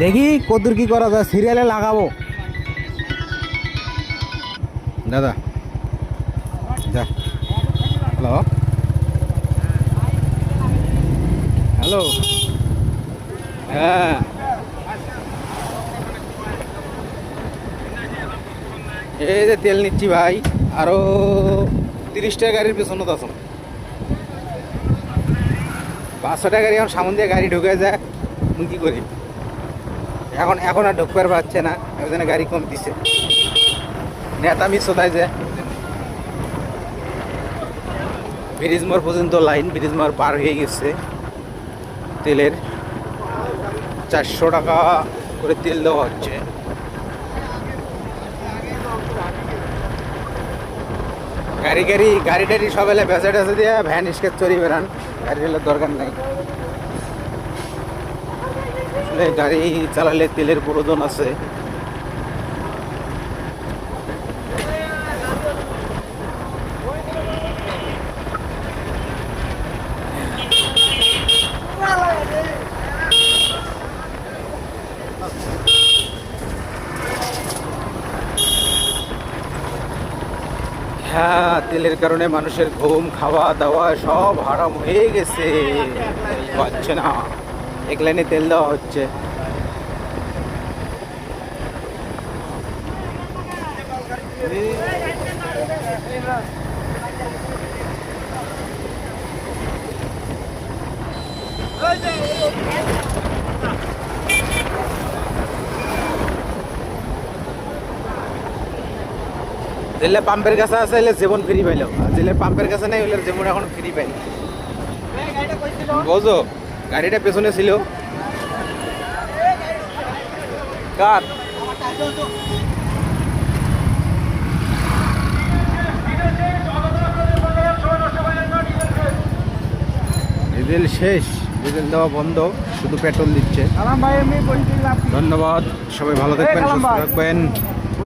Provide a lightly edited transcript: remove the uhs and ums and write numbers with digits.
দেখি কদ্দুর কি করা যায়, সিরিয়ালে লাগাবো দাদা। যা হ্যালো হ্যালো, হ্যাঁ এই যে তেল নিচ্ছি ভাই, আরো 30টা গাড়ির পেছনে আছো, 500টা গাড়ি এখন সামনে দিয়ে গাড়ি ঢুকে যায়, তুমি কি করি এখন আর ঢুকবার পাচ্ছে না, ওখানে গাড়ি কম দিছে, নেতা মিস কোথায় যায়। ব্রিজমোড় পর্যন্ত লাইন, ব্রিজমোড় পার হয়ে গেছে। তেলের 400 টাকা করে তেল দেওয়া হচ্ছে। গাড়ি টাড়ি সব এলে বেঁচে টেঁচে দিয়ে ভ্যান স্কেচ চড়িয়ে বেড়ান, গাড়ির দরকার নাই। আসলে গাড়ি চালালে তেলের প্রয়োজন আছে। হ্যাঁ, তেলের কারণে মানুষের ঘুম খাওয়া দাওয়া সব হারাম হয়ে গেছে, পাচ্ছে না। এক লাইনে তেল দেওয়া হচ্ছে। যেলে পাম্পের কাছে আছে এলে যেমন ফ্রি পাইলো, আর যেলে পাম্পের কাছে নেই ওলে যেমন এখন ফ্রি পাইল। বুঝো গাড়িটা পেছনে ছিল কার? ডিজেল শেষ, ডিজেল দেওয়া বন্ধ, শুধু পেট্রোল দিচ্ছে। ধন্যবাদ, সবাই ভালো থাকবেন, সুস্থ থাকবেন।